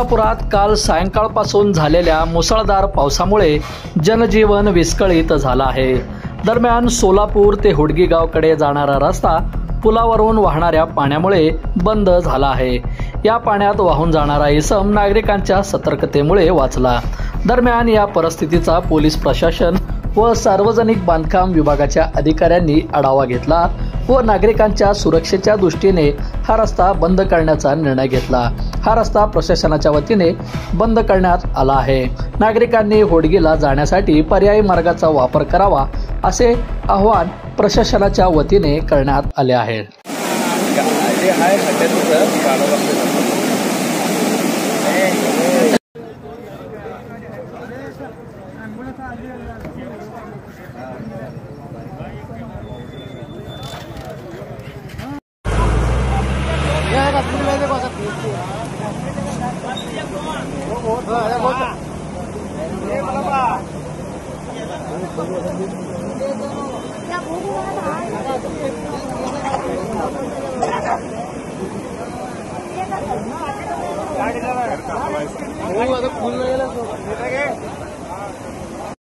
सोलापुरात काल सायंकाळपासून झालेल्या मुसळधार पावसामुळे जनजीवन विस्कळीत झालं आहे। दरम्यान सोलापूर ते हुडगी गावकडे जाणारा रस्ता पुलावरून वाहणाऱ्या पाण्यामुळे बंद झाला आहे। या पाण्यात वाहून जाणारा इसम नागरिकांच्या सतर्कतेमुळे वाचला। दरम्यान या परिस्थितीचा पोलीस प्रशासन व सार्वजनिक बांधकाम विभागाच्या अधिकाऱ्यांनी आढावा घेतला व नागरिकांच्या सुरक्षेच्या दृष्टीने हा रस्ता बंद करण्याचा निर्णय घेतला। हा रस्ता प्रशासनाच्या वतीने बंद करण्यात आला आहे। नागरिकांनी होडगीला जाण्यासाठी पर्यायी मार्गाचा वापर करावा असे आवाहन प्रशासनाच्या वतीने करण्यात आले आहे। Ya